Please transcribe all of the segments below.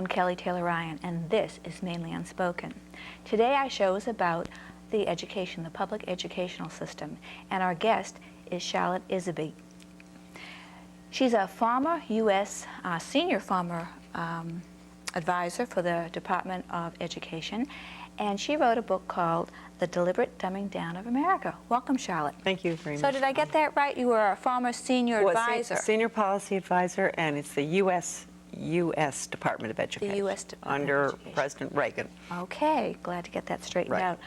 I'm Kelly Taylor Ryan, and this is Mainly Unspoken. Today our show is about the education, the public educational system, and our guest is Charlotte Iserbyt. She's a former U.S. Senior former advisor for the Department of Education, and she wrote a book called The Deliberate Dumbing Down of America. Welcome, Charlotte. Thank you very much. So did I get that right? You were a former senior advisor. Senior policy advisor, and it's the U.S. Department of Education. The U.S. Department under of Education. President Reagan. Okay, glad to get that straightened Right. out.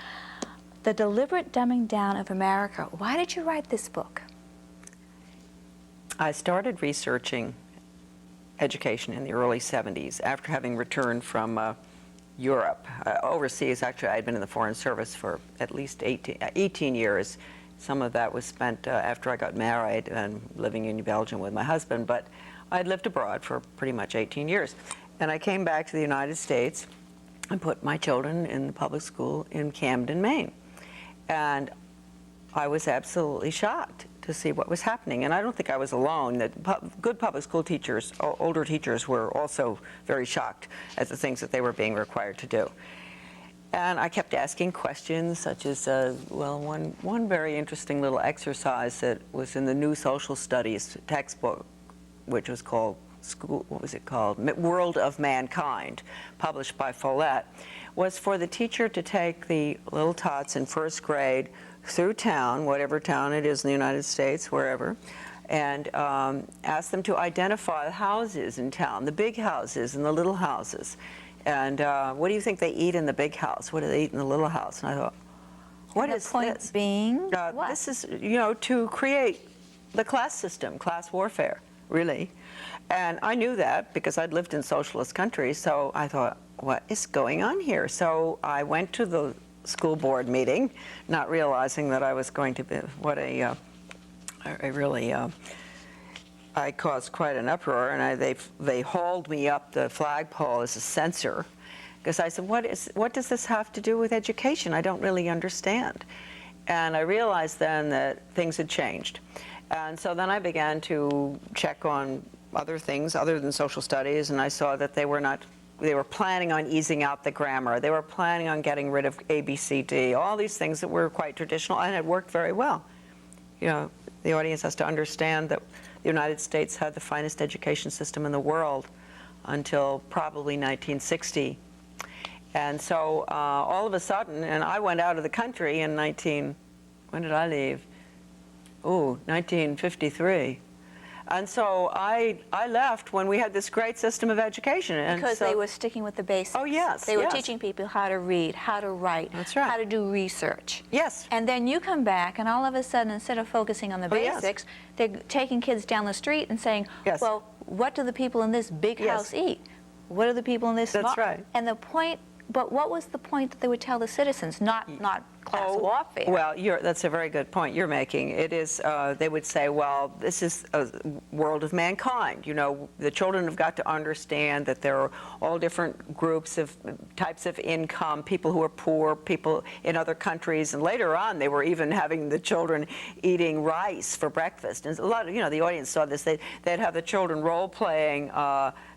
The Deliberate Dumbing Down of America. Why did you write this book? I started researching education in the early 70s after having returned from Europe. Overseas, actually, I had been in the Foreign Service for at least 18 years. Some of that was spent after I got married and living in Belgium with my husband, but I'd lived abroad for pretty much 18 years. And I came back to the United States and put my children in the public school in Camden, Maine. And I was absolutely shocked to see what was happening. And I don't think I was alone. That good public school teachers, older teachers, were also very shocked at the things that they were being required to do. And I kept asking questions such as, one very interesting little exercise that was in the New Social Studies textbook, which was called World of Mankind, published by Follett, was for the teacher to take the little tots in first grade through town, whatever town it is in the United States, wherever, and ask them to identify the houses in town, the big houses and the little houses. And what do you think they eat in the big house? What do they eat in the little house? And I thought, what is this? The point being, what? This is, to create the class system, class warfare, really. And I knew that because I'd lived in socialist countries, so I thought, what is going on here? So I went to the school board meeting, not realizing that I was going to be, I caused quite an uproar, and they hauled me up the flagpole as a censor, because I said, what does this have to do with education? I don't really understand. And I realized then that things had changed. And so then I began to check on other things other than social studies, and I saw that they were planning on easing out the grammar. They were planning on getting rid of A, B, C, D, all these things that were quite traditional and had worked very well. The audience has to understand that the United States had the finest education system in the world until probably 1960. And so all of a sudden, and I went out of the country in when did I leave? 1953. And so I left when we had this great system of education. And because they were sticking with the basics. Oh, yes. They were teaching people how to read, how to write, That's right. how to do research. Yes. And then you come back, and all of a sudden, instead of focusing on the basics, they're taking kids down the street and saying, well, what do the people in this big house eat? What do the people in this That's right. And the point, but what was the point that they would tell the citizens? Not class warfare. Well, that's a very good point you're making. It is, they would say, well, this is a world of mankind. The children have got to understand that there are all different groups of types of income, people who are poor, people in other countries, and later on they were even having the children eating rice for breakfast. And a lot of, the audience saw this. They'd have the children role-playing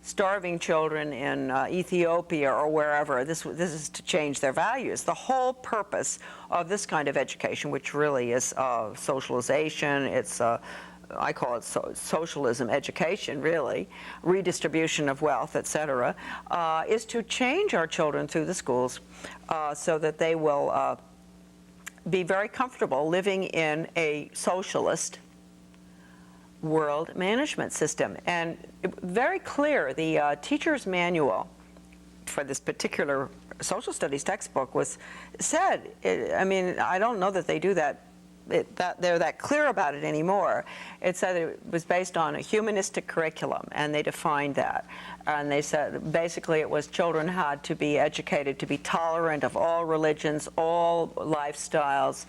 starving children in Ethiopia or wherever. This is to change their values. The whole purpose of this kind of education, which really is socialization, it's I call it socialism education, really, redistribution of wealth, etc., is to change our children through the schools so that they will be very comfortable living in a socialist world management system. And very clear, the teacher's manual for this particular social studies textbook said, I don't know that they do that, they're that clear about it anymore. It said it was based on a humanistic curriculum, and they defined that. And they said basically it was children had to be educated to be tolerant of all religions, all lifestyles,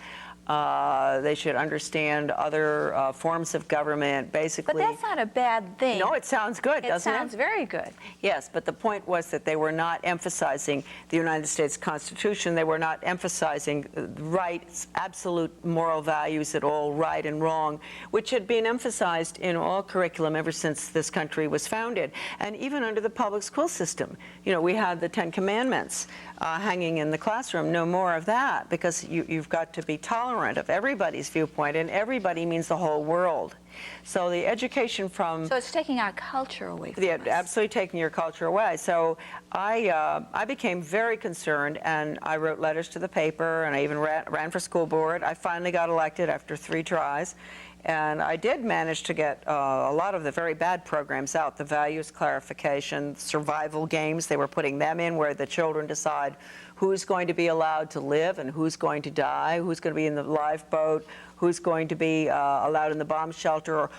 They should understand other forms of government, basically. But that's not a bad thing. No, it sounds good, doesn't it? It sounds very good. Yes, but the point was that they were not emphasizing the United States Constitution. They were not emphasizing rights, absolute moral values at all, right and wrong, which had been emphasized in all curriculum ever since this country was founded. And even under the public school system, you know, we had the Ten Commandments hanging in the classroom. No more of that, because you've got to be tolerant of everybody's viewpoint, and everybody means the whole world. So the education from... So it's taking our culture away from us. Absolutely taking your culture away. So I became very concerned, and I wrote letters to the paper, and I even ran for school board. I finally got elected after 3 tries. And I did manage to get a lot of the very bad programs out, the values clarification, survival games. They were putting them in where the children decide who's going to be allowed to live and who's going to die, who's going to be in the lifeboat, who's going to be allowed in the bomb shelter, or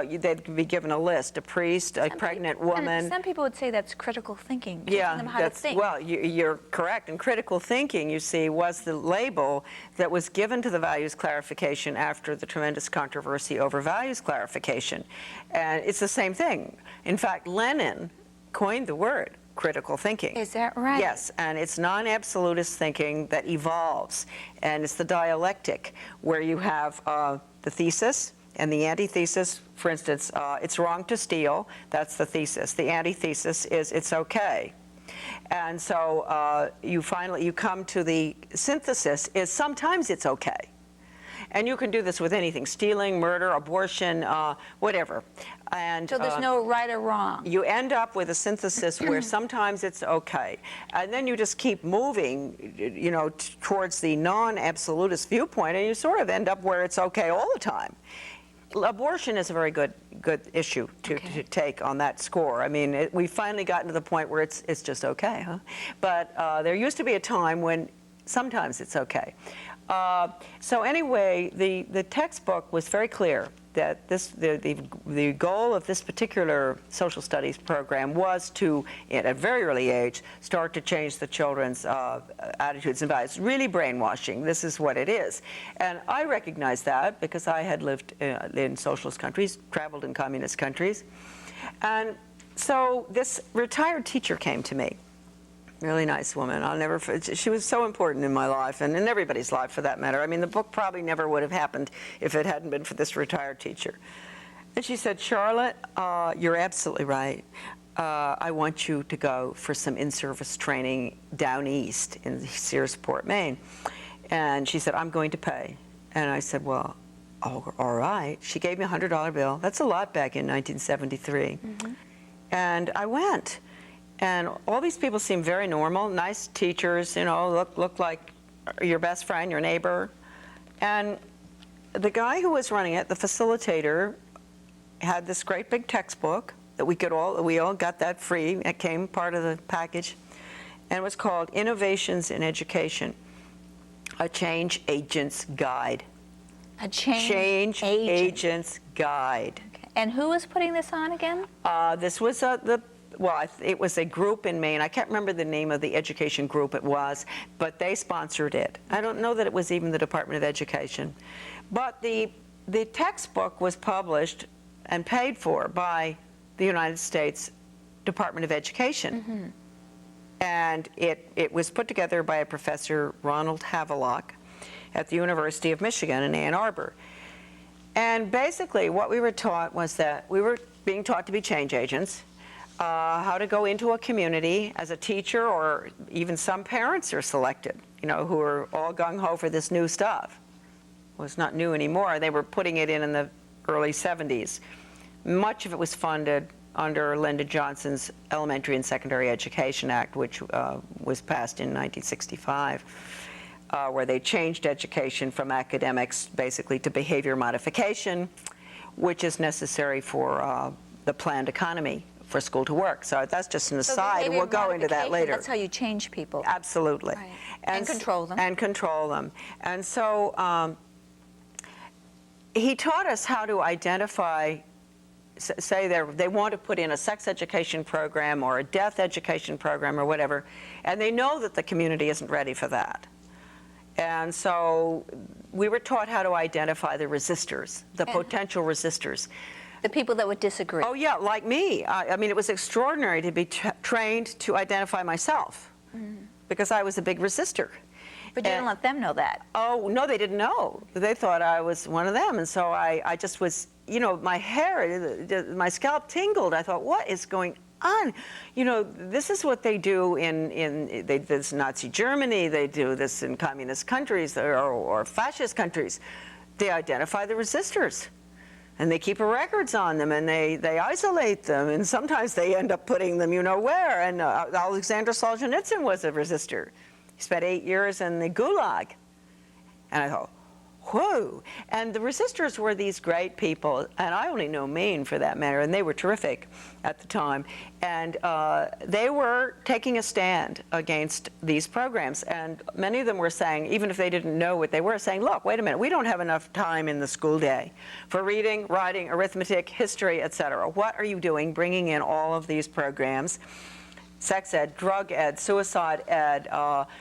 they'd be given a list, a priest, a pregnant woman. And some people would say that's critical thinking, teaching them how to think. Well, you're correct. And critical thinking, you see, was the label that was given to the values clarification after the tremendous controversy over values clarification. And it's the same thing. In fact, Lenin coined the word critical thinking. Is that right? Yes, and it's non-absolutist thinking that evolves, and it's the dialectic where you have the thesis and the antithesis. For instance, it's wrong to steal. That's the thesis. The antithesis is it's okay. And so you come to the synthesis is sometimes it's okay. And you can do this with anything: stealing, murder, abortion, whatever. And so there's no right or wrong. You end up with a synthesis where sometimes it's okay, and then you just keep moving, you know, towards the non-absolutist viewpoint, and you sort of end up where it's okay all the time. Abortion is a very good issue to take on that score. I mean, we've finally gotten to the point where it's just okay, huh? But there used to be a time when sometimes it's okay. So anyway, the textbook was very clear that the goal of this particular social studies program was to, at a very early age, start to change the children's attitudes and values. Really brainwashing. This is what it is. And I recognize that because I had lived in socialist countries, traveled in communist countries. And so this retired teacher came to me. Really nice woman. She was so important in my life, and in everybody's life for that matter. I mean, the book probably never would have happened if it hadn't been for this retired teacher. And she said, "Charlotte, you're absolutely right. I want you to go for some in-service training down east in Searsport, Maine." And she said, "I'm going to pay." And I said, "Well, oh, all right." She gave me a $100 bill. That's a lot back in 1973. Mm-hmm. And I went. And all these people seem very normal, nice teachers, you know, look like your best friend, your neighbor. And the guy who was running it, the facilitator, had this great big textbook that we all got that free. It came part of the package. And it was called Innovations in Education, a Change Agent's Guide. A change agent's guide. Okay. And who was putting this on again? This was it was a group in Maine. I can't remember the name of the education group it was, but they sponsored it. I don't know that it was even the Department of Education. But the textbook was published and paid for by the United States Department of Education. Mm-hmm. And it was put together by a professor, Ronald Havelock, at the University of Michigan in Ann Arbor. And basically what we were taught was that we were being taught to be change agents, how to go into a community as a teacher, or even some parents are selected, you know, who are all gung-ho for this new stuff. Well, it's not new anymore. They were putting it in the early 70s. Much of it was funded under Lyndon Johnson's Elementary and Secondary Education Act, which was passed in 1965, where they changed education from academics basically to behavior modification, which is necessary for the planned economy for school to work. So that's just an aside. We'll go into that later. That's how you change people. Absolutely. Right. And control them. And control them. And so he taught us how to identify, say they want to put in a sex education program or a death education program or whatever, and they know that the community isn't ready for that. And so we were taught how to identify the resistors, the potential resistors. The people that would disagree. Oh yeah, like me. I mean, it was extraordinary to be trained to identify myself because I was a big resistor. But you didn't let them know that. Oh, no, they didn't know. They thought I was one of them. And so I just was, you know, my hair, my scalp tingled. I thought, what is going on? You know, this is what they do in this Nazi Germany. They do this in communist countries or fascist countries. They identify the resistors. And they keep records on them, and they isolate them, and sometimes they end up putting them you know where. And Alexander Solzhenitsyn was a resistor. He spent 8 years in the Gulag. And I thought, whoa. And the resistors were these great people, and I only know Maine for that matter, and they were terrific at the time. And they were taking a stand against these programs. And many of them were saying, even if they didn't know what they were, saying, look, wait a minute, we don't have enough time in the school day for reading, writing, arithmetic, history, etc. What are you doing bringing in all of these programs? Sex ed, drug ed, suicide ed,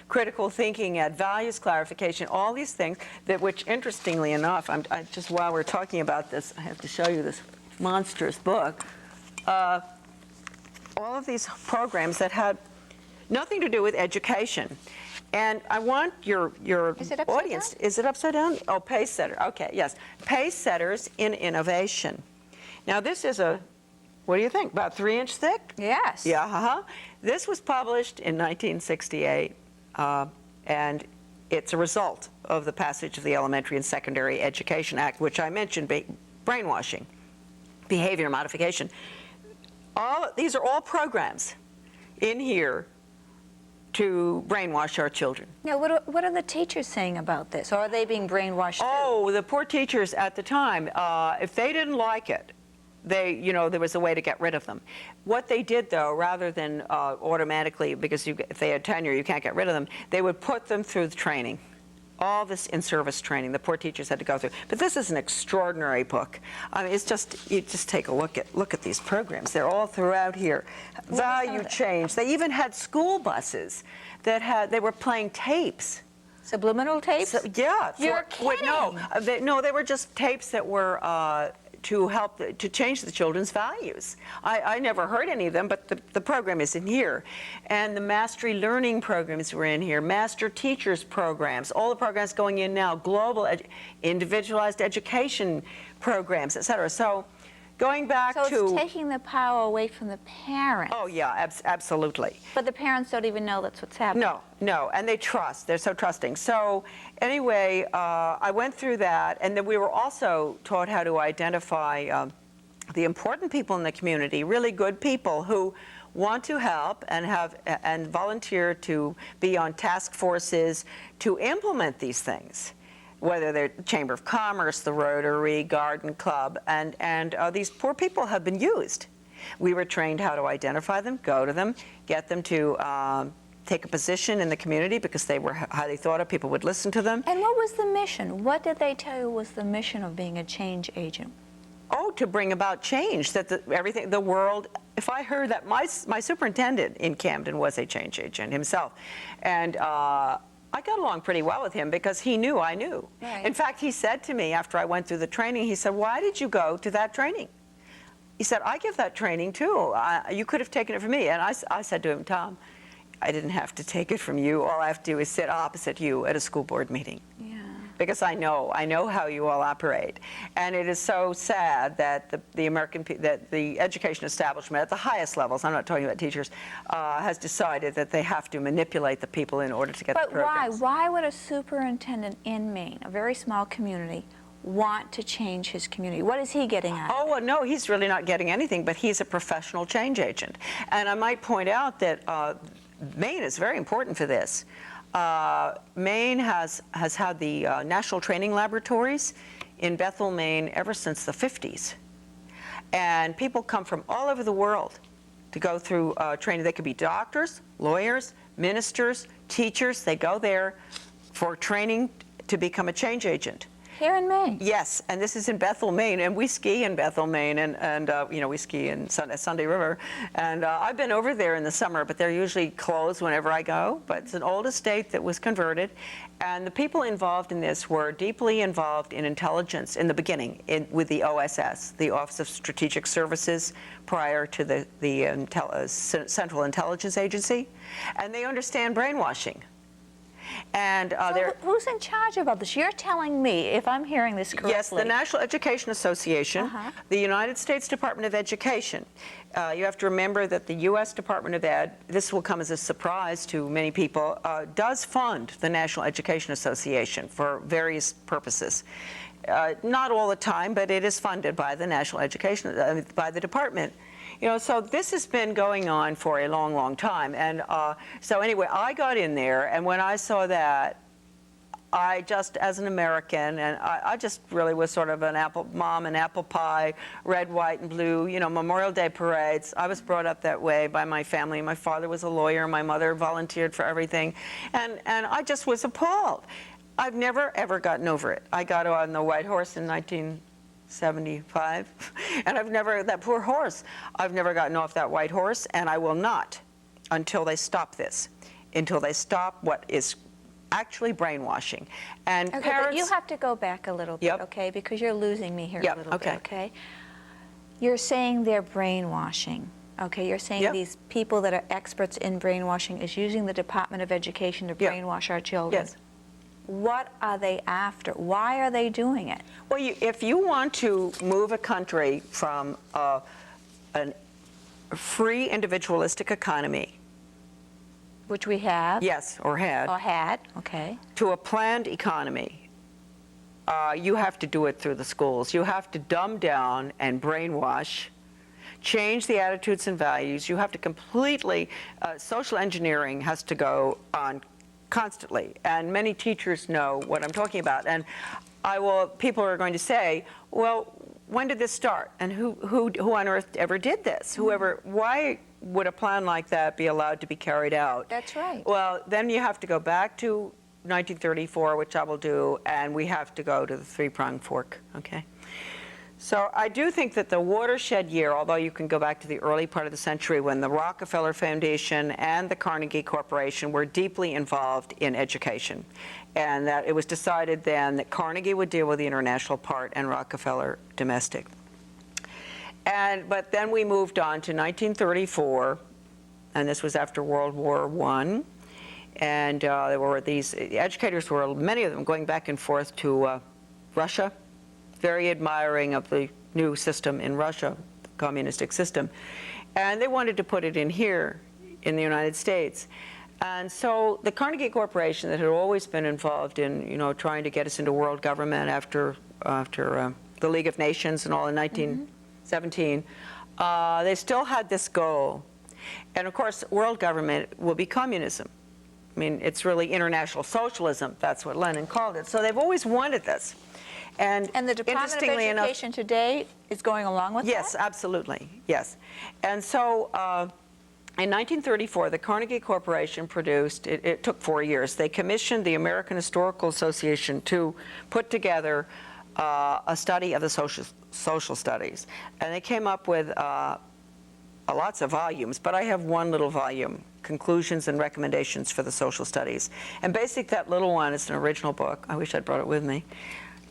critical thinking ed, values clarification, all these things that, which interestingly enough, I just while we're talking about this, I have to show you this monstrous book. All of these programs that had nothing to do with education. And I want your audience, down? Is it upside down? Oh, pace setter, okay, yes. Pace setters in innovation. Now this is a, what do you think, about 3-inch thick? Yes. Yeah, This was published in 1968, and it's a result of the passage of the Elementary and Secondary Education Act, which I mentioned, brainwashing, behavior modification. These are all programs in here to brainwash our children. Now, what are the teachers saying about this? Or are they being brainwashed too? Oh, the poor teachers at the time, if they didn't like it, there was a way to get rid of them. What they did, though, rather than automatically, because if they had tenure, you can't get rid of them, they would put them through the training. All this in-service training the poor teachers had to go through. But this is an extraordinary book. I mean, it's just, you just take a look at these programs. They're all throughout here. Value change. They even had school buses that they were playing tapes. Subliminal tapes? So, yeah. You're kidding. No, they were just tapes that were to help to change the children's values. I never heard any of them, but the program is in here. And the mastery learning programs were in here, master teachers programs, all the programs going in now, global individualized education programs, etc. So going back to... So it's taking the power away from the parents. Oh yeah, absolutely. But the parents don't even know that's what's happening. No, and they trust. They're so trusting. So anyway, I went through that, and then we were also taught how to identify the important people in the community, really good people who want to help and volunteer to be on task forces to implement these things, whether they're Chamber of Commerce, the Rotary, Garden Club, and these poor people have been used. We were trained how to identify them, go to them, get them to take a position in the community because they were highly thought of, people would listen to them. And what was the mission? What did they tell you was the mission of being a change agent? Oh, to bring about change, that the world, if I heard that, my superintendent in Camden was a change agent himself. And I got along pretty well with him because he knew I knew. Right. In fact, he said to me after I went through the training, he said, why did you go to that training? He said, I give that training too. You could have taken it from me. And I said to him, Tom, I didn't have to take it from you. All I have to do is sit opposite you at a school board meeting. Yeah. Because I know how you all operate. And it is so sad that the education establishment at the highest levels, I'm not talking about teachers, has decided that they have to manipulate the people in order to get the programs. But why would a superintendent in Maine, a very small community, want to change his community? What is he getting at? Oh, well, no, he's really not getting anything, but he's a professional change agent. And I might point out that Maine is very important for this. Maine has had the National Training Laboratories in Bethel, Maine ever since the 50s. And people come from all over the world to go through training. They could be doctors, lawyers, ministers, teachers. They go there for training to become a change agent. Here in Maine? Yes, and this is in Bethel, Maine, and we ski in Bethel, Maine, and you know, we ski in Sunday River, and I've been over there in the summer, but they're usually closed whenever I go. But it's an old estate that was converted, and the people involved in this were deeply involved in intelligence in the beginning with the OSS, the Office of Strategic Services, prior to the Central Intelligence Agency, and they understand brainwashing. And so who's in charge of all this? You're telling me, if I'm hearing this correctly. Yes, the National Education Association, the United States Department of Education. You have to remember that the U.S. Department of Ed, this will come as a surprise to many people, does fund the National Education Association for various purposes. Not all the time, but it is funded by the National Education, by the department. You know, so this has been going on for a long, long time. And so anyway, I got in there, and when I saw that, I just, as an American, and I just really was sort of an apple pie, red, white, and blue, you know, Memorial Day parades. I was brought up that way by my family. My father was a lawyer. My mother volunteered for everything. And I just was appalled. I've never, ever gotten over it. I got on the white horse in 1975, and I've never, that poor horse, I've never gotten off that white horse, and I will not until they stop this, until they stop what is actually brainwashing. And okay, parents, but you have to go back a little bit, okay, because you're losing me here a little bit, okay? You're saying they're brainwashing, okay? You're saying these people that are experts in brainwashing is using the Department of Education to brainwash our children. Yes. What are they after? Why are they doing it? Well, if you want to move a country from a free individualistic economy, which we have. yes, or had, okay, to a planned economy, you have to do it through the schools. You have to dumb down and brainwash, change the attitudes and values. You have to completely, social engineering has to go on constantly, and many teachers know what I'm talking about. And people are going to say, well, when did this start? And who on earth ever did this? Why would a plan like that be allowed to be carried out? That's right. Well, then you have to go back to 1934, which I will do, and we have to go to the three-pronged fork, okay? So I do think that the watershed year, although you can go back to the early part of the century when the Rockefeller Foundation and the Carnegie Corporation were deeply involved in education, and that it was decided then that Carnegie would deal with the international part and Rockefeller domestic. But then we moved on to 1934, and this was after World War I, and there were these educators were, many of them, going back and forth to Russia, very admiring of the new system in Russia, the communistic system. And they wanted to put it in here in the United States. And so the Carnegie Corporation, that had always been involved in, you know, trying to get us into world government after the League of Nations and all in 1917, they still had this goal. And of course, world government will be communism. I mean, it's really international socialism. That's what Lenin called it. So they've always wanted this. And the Department of Education today is going along with that? Yes, absolutely, yes. And so in 1934, the Carnegie Corporation produced, it took 4 years, they commissioned the American Historical Association to put together a study of the social studies. And they came up with lots of volumes, but I have one little volume, Conclusions and Recommendations for the Social Studies. And basically that little one is an original book. I wish I'd brought it with me.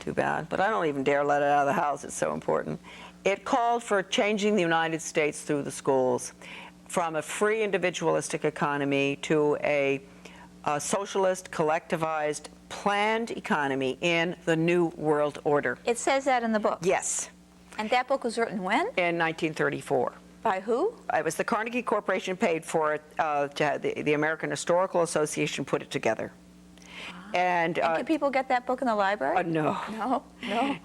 Too bad, but I don't even dare let it out of the house. It's so important. It called for changing the United States through the schools from a free individualistic economy to a socialist, collectivized, planned economy in the New World Order. It says that in the book? Yes. And that book was written when? In 1934. By who? It was the Carnegie Corporation paid for it. The American Historical Association put it together. And can people get that book in the library? No. No?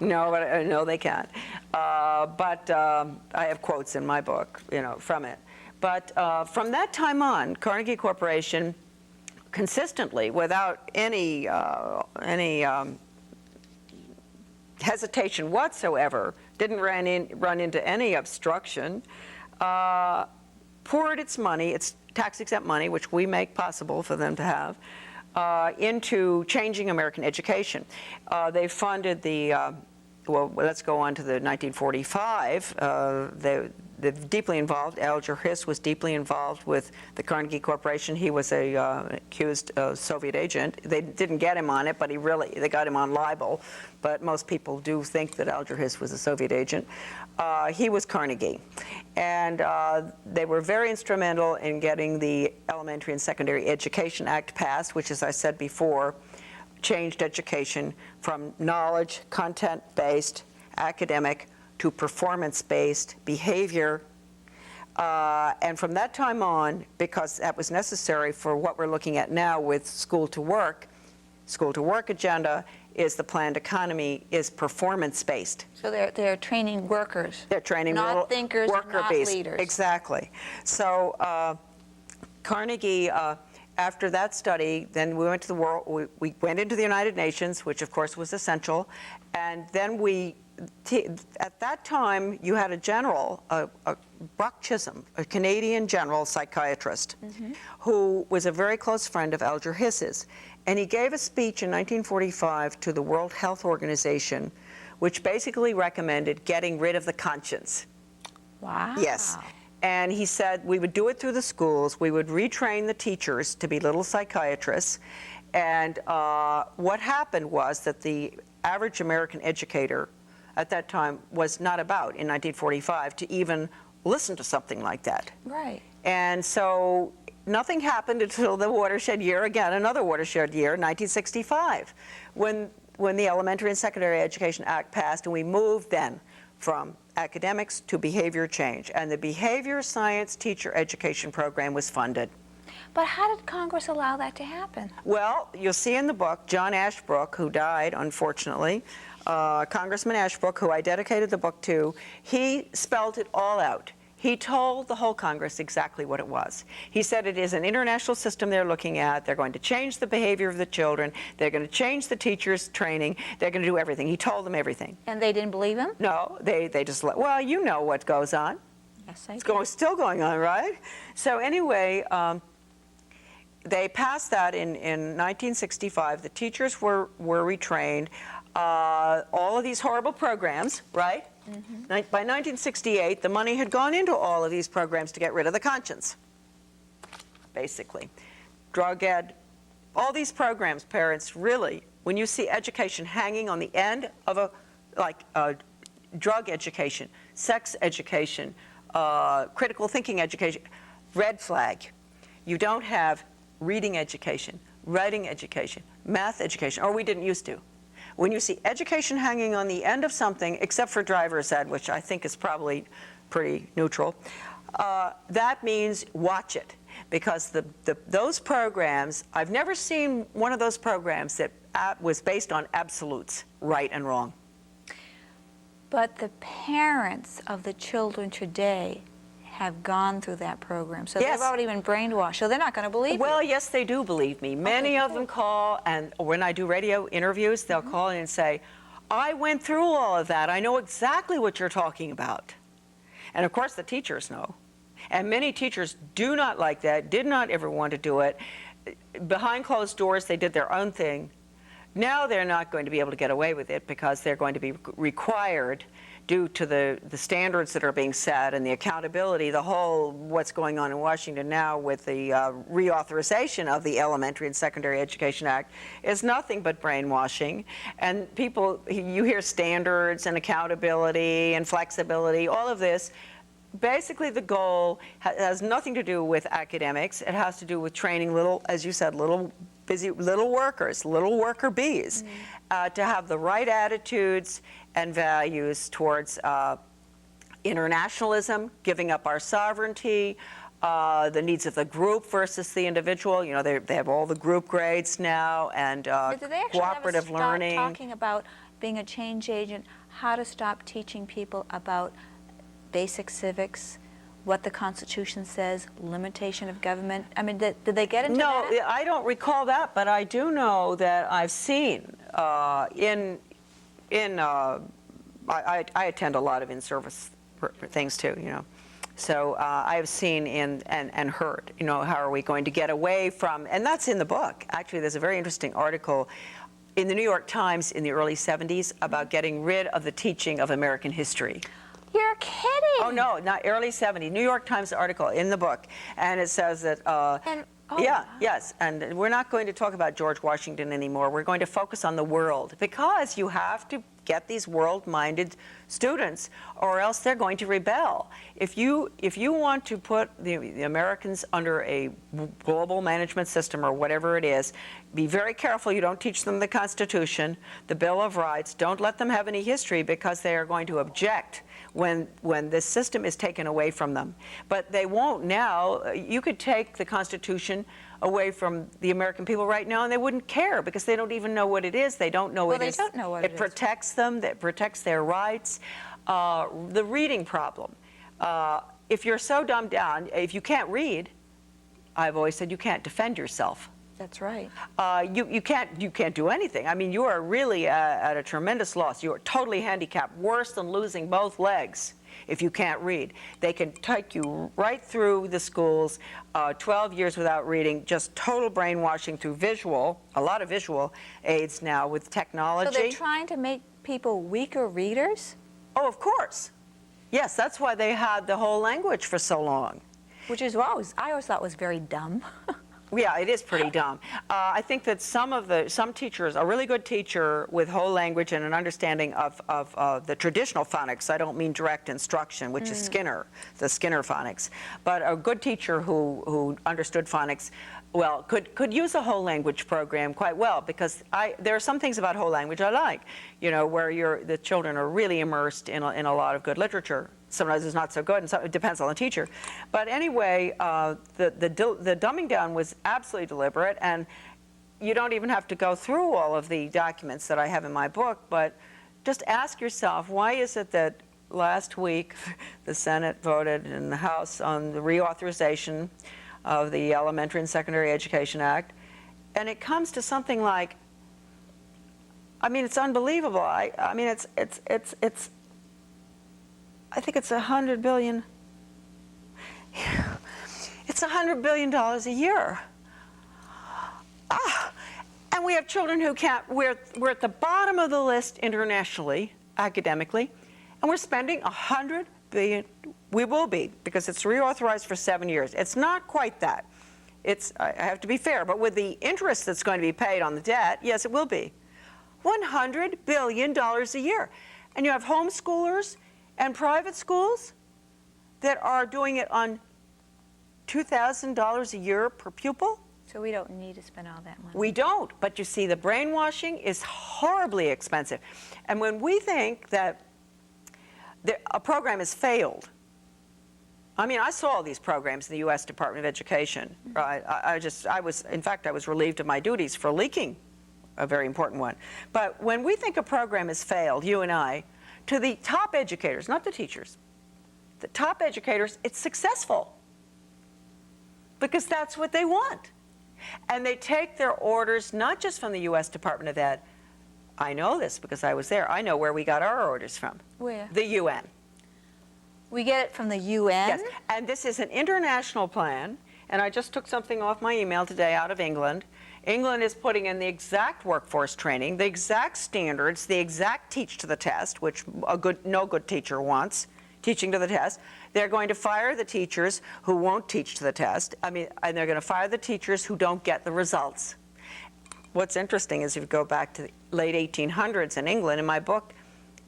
No? No, they can't. But I have quotes in my book, you know, from it. But from that time on, Carnegie Corporation consistently, without any hesitation whatsoever, didn't run into any obstruction, poured its money, its tax-exempt money, which we make possible for them to have, into changing American education. They funded the, well, let's go on to the 1945. They're deeply involved. Alger Hiss was deeply involved with the Carnegie Corporation. He was a accused Soviet agent. They didn't get him on it, but they got him on libel. But most people do think that Alger Hiss was a Soviet agent. He was Carnegie. And they were very instrumental in getting the Elementary and Secondary Education Act passed, which, as I said before, changed education from knowledge, content-based, academic, to performance-based behavior. And from that time on, because that was necessary for what we're looking at now with school to work agenda is the planned economy is performance-based. So they're training workers. They're training not little thinkers, worker not bees. leaders. Exactly. So Carnegie, after that study, then we went to the world. We went into the United Nations, which of course was essential, and then at that time, you had a general, Buck Chisholm, a Canadian general psychiatrist, who was a very close friend of Alger Hiss's. And he gave a speech in 1945 to the World Health Organization, which basically recommended getting rid of the conscience. Wow. Yes. And he said we would do it through the schools. We would retrain the teachers to be little psychiatrists. And what happened was that the average American educator at that time was not about, in 1945, to even listen to something like that. Right. And so nothing happened until the watershed year, again, another watershed year, 1965, when the Elementary and Secondary Education Act passed, and we moved then from academics to behavior change. And the behavior science teacher education program was funded. But how did Congress allow that to happen? Well, you'll see in the book, John Ashbrook, who died, unfortunately, Congressman Ashbrook, who I dedicated the book to, he spelled it all out. He told the whole Congress exactly what it was. He said it is an international system they're looking at. They're going to change the behavior of the children. They're going to change the teachers' training. They're going to do everything. He told them everything. And they didn't believe him? No, they just let, well, you know what goes on. Yes, I It's do. still going on, right? So anyway, they passed that in 1965. The teachers were retrained. All of these horrible programs, right? By 1968, the money had gone into all of these programs to get rid of the conscience, basically. Drug ed, all these programs, parents, really, when you see education hanging on the end of drug education, sex education, critical thinking education, red flag. You don't have reading education, writing education, math education, or we didn't used to. When you see education hanging on the end of something, except for driver's ed, which I think is probably pretty neutral, that means watch it. Because those programs, I've never seen one of those programs that was based on absolutes, right and wrong. But the parents of the children today have gone through that program. So Yes. they've already been brainwashed. So they're not going to believe Well, you. yes, they do believe me. Many of them call, and when I do radio interviews, they'll call in and say, I went through all of that. I know exactly what you're talking about. And of course, the teachers know. And many teachers do not like that, did not ever want to do it. Behind closed doors, they did their own thing. Now they're not going to be able to get away with it because they're going to be required, due to the standards that are being set and the accountability, the whole what's going on in Washington now with the reauthorization of the Elementary and Secondary Education Act is nothing but brainwashing. And people, you hear standards and accountability and flexibility, all of this. Basically, the goal has nothing to do with academics. It has to do with training little, as you said, little workers, little worker bees, to have the right attitudes and values towards internationalism, giving up our sovereignty, the needs of the group versus the individual. You know, they have all the group grades now, and But do they actually cooperative ever stop learning. talking about being a change agent, how to stop teaching people about basic civics, what the Constitution says, limitation of government? I mean, did they get into that? No, I don't recall that, but I do know that I've seen I attend a lot of in-service things too, you know. So I have seen and heard, you know, how are we going to get away from, and that's in the book. Actually, there's a very interesting article in the New York Times in the early 70s about getting rid of the teaching of American history. You're kidding. Oh, no, not early 70s. New York Times article in the book. And it says that, yes, and we're not going to talk about George Washington anymore. We're going to focus on the world, because you have to get these world-minded students, or else they're going to rebel. If you want to put the Americans under a global management system or whatever it is, be very careful you don't teach them the Constitution, the Bill of Rights. Don't let them have any history, because they are going to object when this system is taken away from them. But they won't now. You could take the Constitution away from the American people right now, and they wouldn't care, because they don't even know what it is. They don't know what it is. Well, they don't know what it is. It protects them. It protects their rights. The reading problem. If you're so dumbed down, if you can't read, I've always said you can't defend yourself. That's right. You can't do anything. I mean, you are really at a tremendous loss. You are totally handicapped, worse than losing both legs if you can't read. They can take you right through the schools, 12 years without reading, just total brainwashing through visual, a lot of visual aids now with technology. So they're trying to make people weaker readers? Oh, of course. Yes, that's why they had the whole language for so long. Which is what I always thought was very dumb. Yeah, it is pretty dumb. I think that some teachers, a really good teacher with whole language and an understanding of the traditional phonics, I don't mean direct instruction, which is Skinner, the Skinner phonics, but a good teacher who understood phonics, well, could use a whole language program quite well, because there are some things about whole language I like, you know, where the children are really immersed in a lot of good literature. Sometimes it's not so good, and it depends on the teacher. But anyway, the dumbing down was absolutely deliberate, and you don't even have to go through all of the documents that I have in my book, but just ask yourself, why is it that last week the Senate voted in the House on the reauthorization of the Elementary and Secondary Education Act, and it comes to something like, I mean, it's unbelievable. I mean, I think it's $100 billion. It's $100 billion a year. And we have children who can't. We're at the bottom of the list internationally, academically, and we're spending $100 billion. We will be, because it's reauthorized for 7 years. It's not quite that. I have to be fair, but with the interest that's going to be paid on the debt, yes, it will be. $100 billion a year. And you have homeschoolers and private schools that are doing it on $2,000 a year per pupil. So we don't need to spend all that money. We don't, but you see, the brainwashing is horribly expensive. And when we think that a program has failed, I mean, I saw all these programs in the U.S. Department of Education. Right? In fact, I was relieved of my duties for leaking a very important one. But when we think a program has failed, you and I, to the top educators, not the teachers, the top educators, it's successful, because that's what they want. And they take their orders not just from the U.S. Department of Ed. I know this because I was there. I know where we got our orders from. Where? The UN. We get it from the UN? Yes, and this is an international plan, and I just took something off my email today out of England. England is putting in the exact workforce training, the exact standards, the exact teach to the test, which no good teacher wants, teaching to the test. They're going to fire the teachers who won't teach to the test. I mean, and they're going to fire the teachers who don't get the results. What's interesting is if you go back to the late 1800s in England, in my book,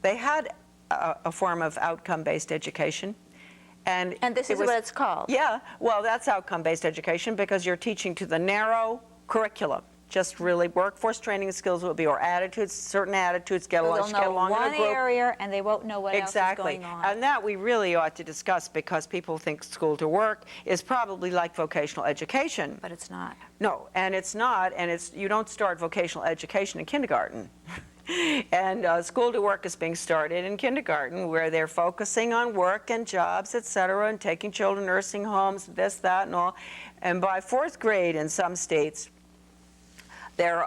they had a form of outcome-based education. And this is what it's called? Yeah, well, that's outcome-based education, because you're teaching to the narrow curriculum. Just really workforce training skills will be, or attitudes, certain attitudes, get along in a group. One area, and they won't know what else is going on. And that we really ought to discuss, because people think school to work is probably like vocational education. But it's not. No, and it's not, and you don't start vocational education in kindergarten. And school to work is being started in kindergarten, where they're focusing on work and jobs, et cetera, and taking children to nursing homes, this, that, and all. And by 4th grade in some states, they're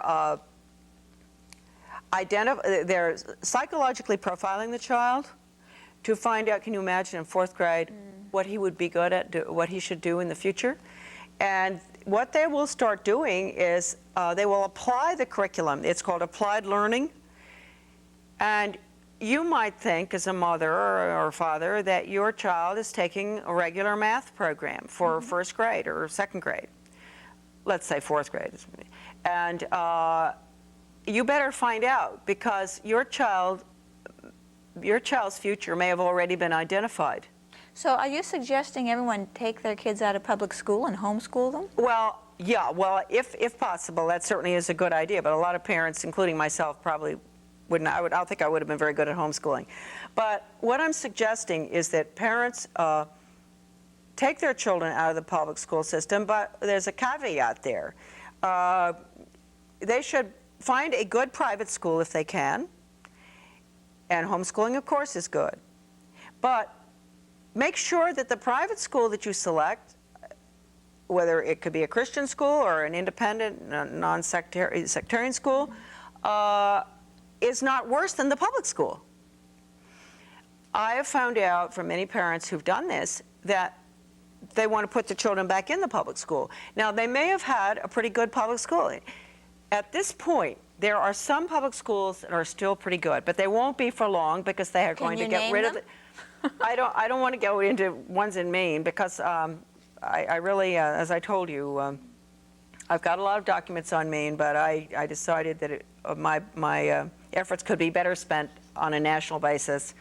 psychologically profiling the child. to find out, can you imagine in 4th grade, what he would be good at, what he should do in the future? And what they will start doing is they will apply the curriculum. It's called applied learning. And you might think, as a mother or father, that your child is taking a regular math program for 1st grade or 2nd grade. Let's say 4th grade. And you better find out, because your child's future may have already been identified. So are you suggesting everyone take their kids out of public school and homeschool them? Well, yeah, well, if possible, that certainly is a good idea, but a lot of parents, including myself, probably wouldn't. I don't think I would have been very good at homeschooling. But what I'm suggesting is that parents take their children out of the public school system, but there's a caveat there. They should find a good private school if they can, and homeschooling, of course, is good. But make sure that the private school that you select, whether it could be a Christian school or an independent, non-sectarian school, is not worse than the public school. I have found out from many parents who've done this that they want to put the children back in the public school. Now, they may have had a pretty good public school. At this point, there are some public schools that are still pretty good, but they won't be for long, because they are going to get rid of it. I don't want to go into ones in Maine, because I really, as I told you, I've got a lot of documents on Maine, but I decided that my efforts could be better spent on a national basis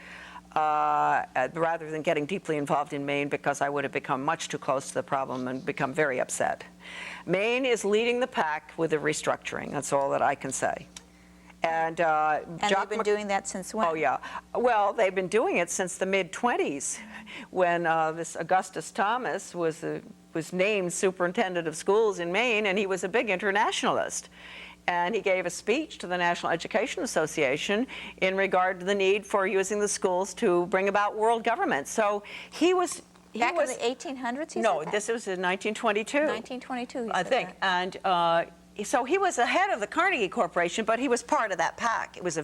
rather than getting deeply involved in Maine, because I would have become much too close to the problem and become very upset. Maine is leading the pack with the restructuring. That's all that I can say. And they've been doing that since when? Oh, yeah. Well, they've been doing it since the mid-20s, when this Augustus Thomas was named superintendent of schools in Maine, and he was a big internationalist. And he gave a speech to the National Education Association in regard to the need for using the schools to bring about world government. So he was... Back in the 1800s, No, this was in 1922. 1922, I think. That. And so he was ahead of the Carnegie Corporation, but he was part of that pack. It was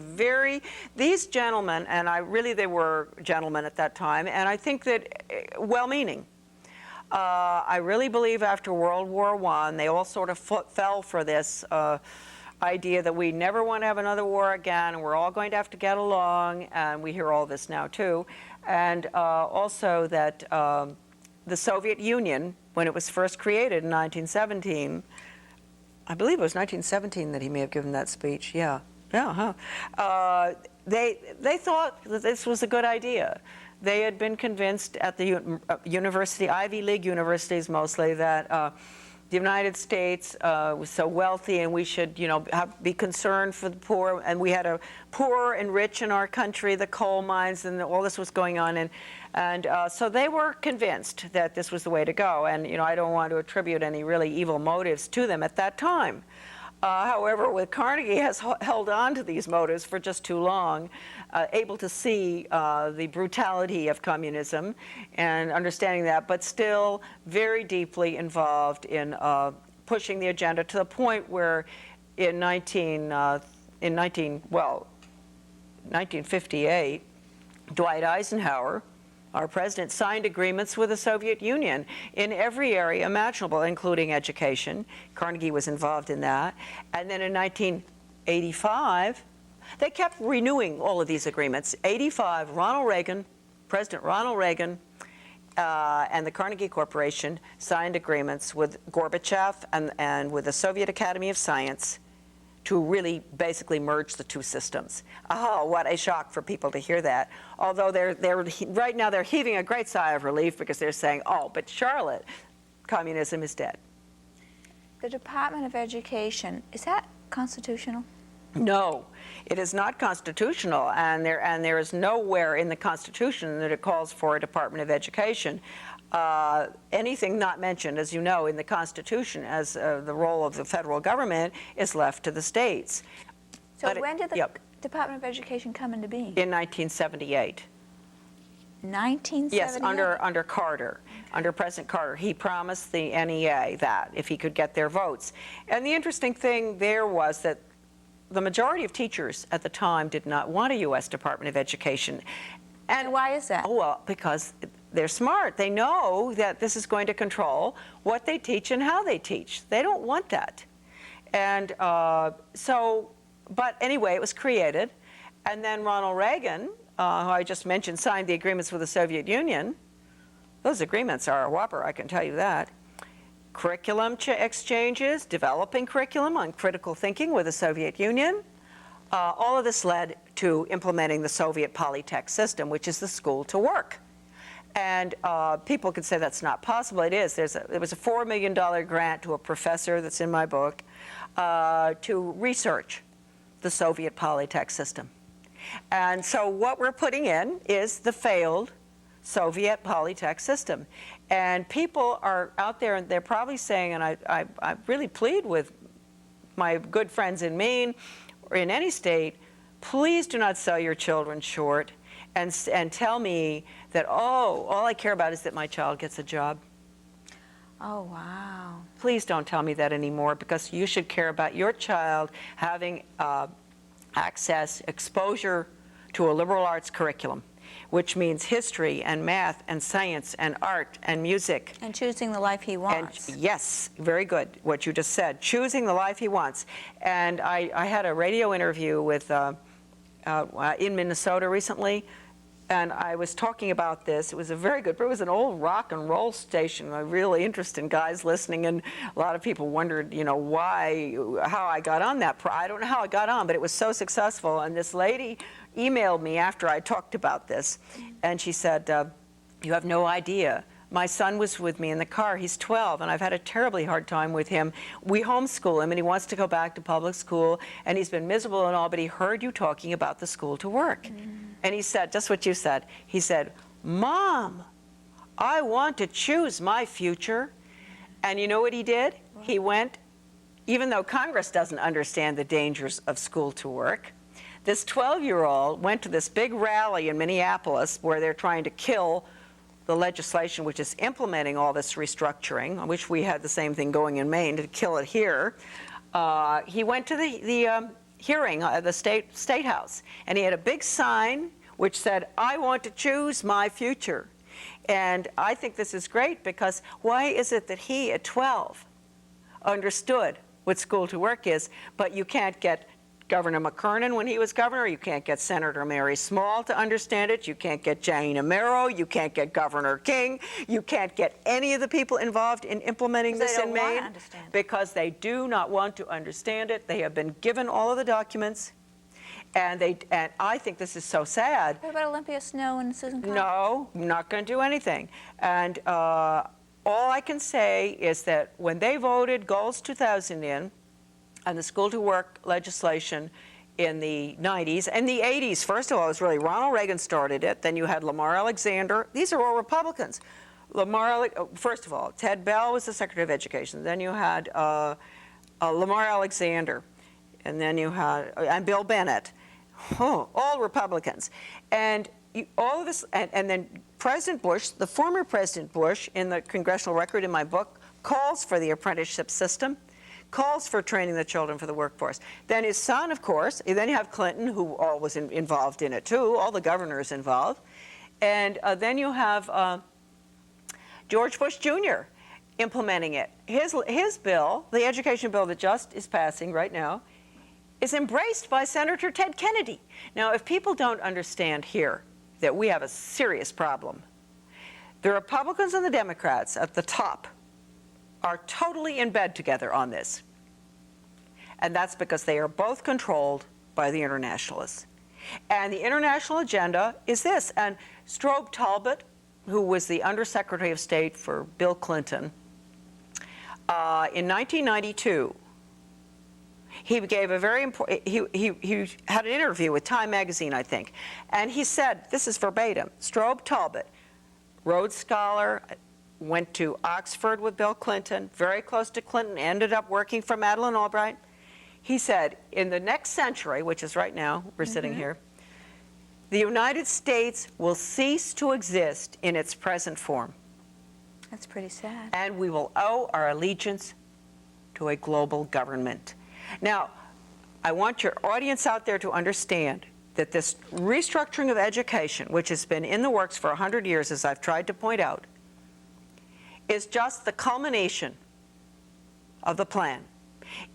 these gentlemen, and they were gentlemen at that time, and I think that well-meaning. I really believe after World War I, they all sort of fell for this idea that we never want to have another war again, and we're all going to have to get along, and we hear all this now too. And also that the Soviet Union, when it was first created in 1917, I believe it was 1917 that he may have given that speech, yeah. Yeah, huh? They thought that this was a good idea. They had been convinced at the university, Ivy League universities mostly, that the United States was so wealthy, and we should, be concerned for the poor. And we had a poor and rich in our country, the coal mines, and all this was going on. And so they were convinced that this was the way to go. And, I don't want to attribute any really evil motives to them at that time. However, with Carnegie has held on to these motives for just too long, able to see the brutality of communism and understanding that, but still very deeply involved in pushing the agenda to the point where in 1958, Dwight Eisenhower, our president, signed agreements with the Soviet Union in every area imaginable, including education. Carnegie was involved in that. And then in 1985, they kept renewing all of these agreements. 85, President Ronald Reagan, and the Carnegie Corporation signed agreements with Gorbachev and with the Soviet Academy of Science to really basically merge the two systems. Oh, what a shock for people to hear that. Although right now they're heaving a great sigh of relief, because they're saying, oh, but Charlotte, communism is dead. The Department of Education, is that constitutional? No, it is not constitutional, and there is nowhere in the Constitution that it calls for a Department of Education. Anything not mentioned, as you know, in the Constitution as the role of the federal government is left to the states. So when did the Department of Education come into being? In 1978. 1978? Yes, under Carter, under President Carter. He promised the NEA that if he could get their votes. And the interesting thing there was that the majority of teachers at the time did not want a U.S. Department of Education. And why is that? Oh, well, because they're smart. They know that this is going to control what they teach and how they teach. They don't want that. And but anyway, it was created. And then Ronald Reagan, who I just mentioned, signed the agreements with the Soviet Union. Those agreements are a whopper, I can tell you that. Curriculum exchanges, developing curriculum on critical thinking with the Soviet Union. All of this led to implementing the Soviet Polytech system, which is the school to work. And people could say that's not possible. It is. There was a $4 million grant to a professor that's in my book to research the Soviet Polytech system. And so what we're putting in is the failed Soviet Polytech system. And people are out there, and they're probably saying, and I really plead with my good friends in Maine or in any state, please do not sell your children short and tell me that, oh, all I care about is that my child gets a job. Oh, wow. Please don't tell me that anymore, because you should care about your child having access, exposure to a liberal arts curriculum, which means history and math and science and art and music. And choosing the life he wants. And yes, very good, what you just said, choosing the life he wants. And I had a radio interview with in Minnesota recently, and I was talking about this. It was a very good, it was an old rock and roll station, really interesting guys listening, and a lot of people wondered, you know, how I got on that. I don't know how I got on, but it was so successful. And this lady emailed me after I talked about this, and she said, you have no idea. My son was with me in the car. He's 12, and I've had a terribly hard time with him. We homeschool him, and he wants to go back to public school, and he's been miserable and all, but he heard you talking about the school to work. And he said, just what you said, he said, Mom, I want to choose my future. And you know what he did? He went, even though Congress doesn't understand the dangers of school to work, this 12-year-old went to this big rally in Minneapolis where they're trying to kill the legislation which is implementing all this restructuring. I wish we had the same thing going in Maine to kill it here. He went to the hearing at the State House, and he had a big sign which said, I want to choose my future. And I think this is great, because why is it that he at 12 understood what school to work is, but you can't get Governor McKernan when he was governor, you can't get Senator Mary Small to understand it, you can't get Jane Amero, you can't get Governor King, you can't get any of the people involved in implementing this in Maine, because they do not want to understand it. They have been given all of the documents, and I think this is so sad. What about Olympia Snow and Susan Collins? No, I'm not going to do anything. And all I can say is that when they voted Goals 2000 in, and the school to work legislation in the 90s and the 80s. First of all, it was really Ronald Reagan started it. Then you had Lamar Alexander. These are all Republicans. First of all, Ted Bell was the Secretary of Education. Then you had Lamar Alexander, and then you had and Bill Bennett. All Republicans. And all of this, and then President Bush, the former President Bush, in the congressional record in my book, calls for the apprenticeship system, calls for training the children for the workforce. Then his son, of course, and then you have Clinton, who was involved in it too, all the governors involved. And then you have George Bush Jr. implementing it. His bill, the education bill that just is passing right now, is embraced by Senator Ted Kennedy. Now, if people don't understand here that we have a serious problem, the Republicans and the Democrats at the top are totally in bed together on this. And that's because they are both controlled by the internationalists. And the international agenda is this. And Strobe Talbot, who was the Undersecretary of State for Bill Clinton, in 1992, he gave a very important, he had an interview with Time magazine, I think, and he said, this is verbatim, Strobe Talbot, Rhodes Scholar, went to Oxford with Bill Clinton, very close to Clinton, ended up working for Madeleine Albright. He said, in the next century, which is right now, we're sitting here, the United States will cease to exist in its present form. That's pretty sad. And we will owe our allegiance to a global government. Now, I want your audience out there to understand that this restructuring of education, which has been in the works for 100 years, as I've tried to point out, is just the culmination of the plan.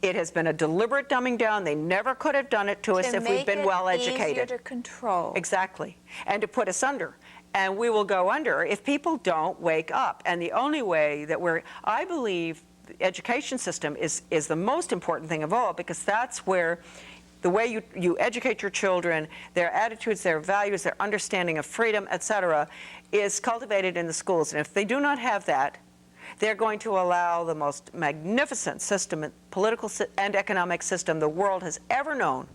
It has been a deliberate dumbing down. They never could have done it to us if we'd been well educated. To make it easier to control. Exactly. And to put us under. And we will go under if people don't wake up. And the only way that I believe the education system is the most important thing of all, because that's where the way you educate your children, their attitudes, their values, their understanding of freedom, etc., is cultivated in the schools. And if they do not have that, they're going to allow the most magnificent system, political and economic system the world has ever known,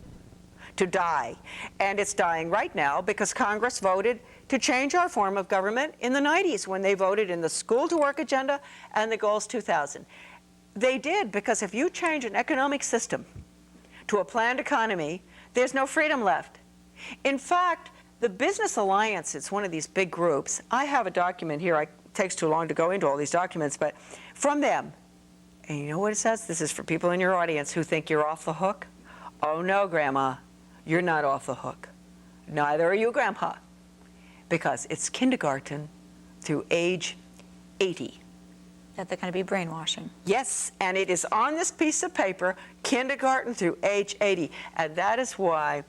to die. And it's dying right now because Congress voted to change our form of government in the 90s when they voted in the School to Work agenda and the Goals 2000. They did, because if you change an economic system to a planned economy, there's no freedom left. In fact, the Business Alliance, it's one of these big groups. I have a document here. It takes too long to go into all these documents, but from them, and you know what it says? This is for people in your audience who think you're off the hook. Oh no, Grandma, you're not off the hook. Neither are you, Grandpa, because it's kindergarten through age 80. That they're going to be brainwashing. Yes, and it is on this piece of paper, kindergarten through age 80. And that is why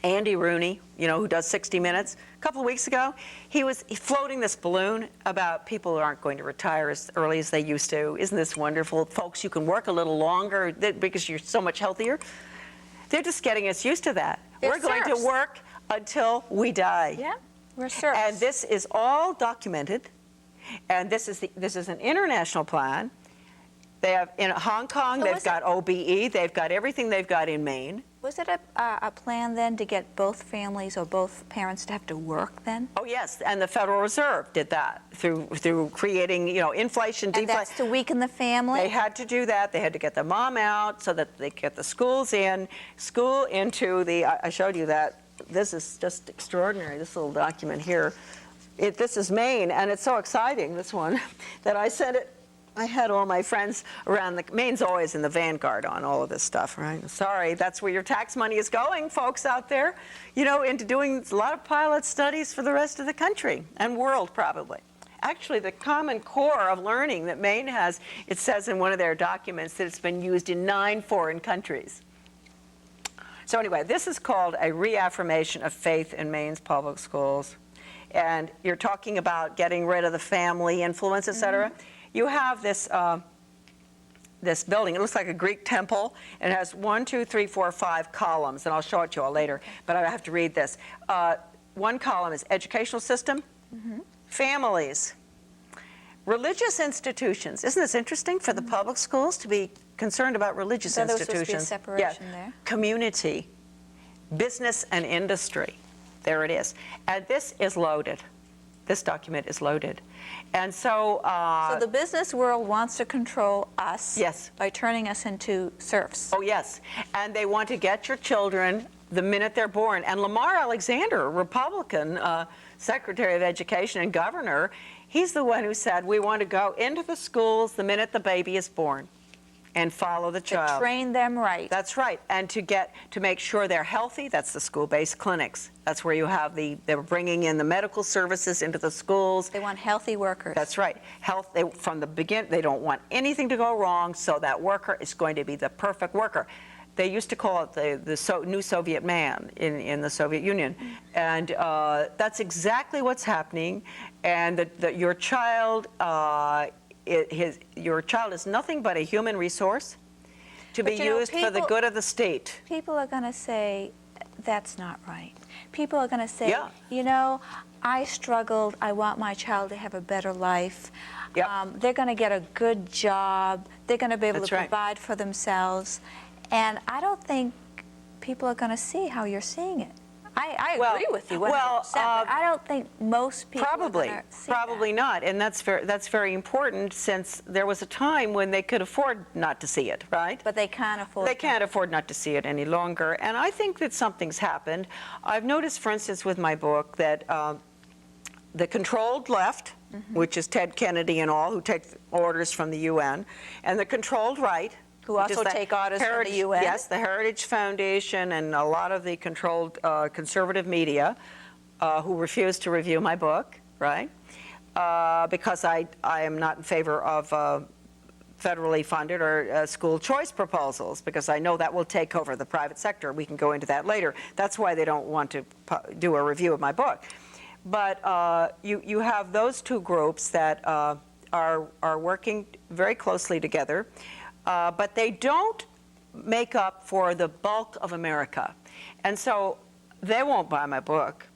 Andy Rooney, you know, who does 60 Minutes, a couple of weeks ago, he was floating this balloon about people who aren't going to retire as early as they used to. Isn't this wonderful? Folks, you can work a little longer because you're so much healthier. They're just getting us used to that. We're going to work until we die. Yeah, we're serfs. And this is all documented. And this is an international plan. They have in Hong Kong, they've got OBE, they've got everything they've got in Maine. Was it a plan then to get both families or both parents to have to work then? Oh yes, and the Federal Reserve did that through creating, you know, inflation, deflation. And that's to weaken the family? They had to do that. They had to get the mom out so that they could get the schools into the, I showed you that. This is just extraordinary, this little document here. This is Maine, and it's so exciting, this one, that I sent it. I had all my friends around Maine's always in the vanguard on all of this stuff, right? Sorry, that's where your tax money is going, folks out there, you know, into doing a lot of pilot studies for the rest of the country and world, probably. Actually, the common core of learning that Maine has, it says in one of their documents that it's been used in 9 foreign countries. So anyway, this is called a reaffirmation of faith in Maine's public schools. And you're talking about getting rid of the family influence, et cetera. You have this this building. It looks like a Greek temple. It has 1, 2, 3, 4, 5 columns, and I'll show it to you all later, but I have to read this. One column is educational system, families, religious institutions. Isn't this interesting for the public schools to be concerned about religious institutions? So there was supposed to be a separation there. Community, business and industry. There it is. And this is loaded. This document is loaded. And so... so the business world wants to control us by turning us into serfs. Oh, yes. And they want to get your children the minute they're born. And Lamar Alexander, Republican Secretary of Education and Governor, he's the one who said we want to go into the schools the minute the baby is born and follow the child. To train them right. That's right. And to make sure they're healthy, that's the school-based clinics. That's where you have they're bringing in the medical services into the schools. They want healthy workers. That's right. From the beginning, they don't want anything to go wrong, so that worker is going to be the perfect worker. They used to call it the new Soviet man in the Soviet Union. And that's exactly what's happening. And your child your child is nothing but a human resource to be used for the good of the state. People are going to say, that's not right. People are going to say, you know, I struggled. I want my child to have a better life. They're going to get a good job. They're going to be able to provide for themselves. And I don't think people are going to see how you're seeing it. I agree with you 100%, but I don't think most people are going to see Probably not, and that's very important, since there was a time when they could afford not to see it, right? But they can't afford They can't afford not to see it any longer, and I think that something's happened. I've noticed, for instance, with my book, that the controlled left, which is Ted Kennedy and all, who take orders from the UN, and the controlled right, Who which is also the take orders from the UN. Yes, the Heritage Foundation and a lot of the controlled conservative media who refuse to review my book, right? Because I am not in favor of federally funded or school choice proposals, because I know that will take over the private sector. We can go into that later. That's why they don't want to do a review of my book. But you have those two groups that are working very closely together, but they don't make up for the bulk of America. And so they won't buy my book.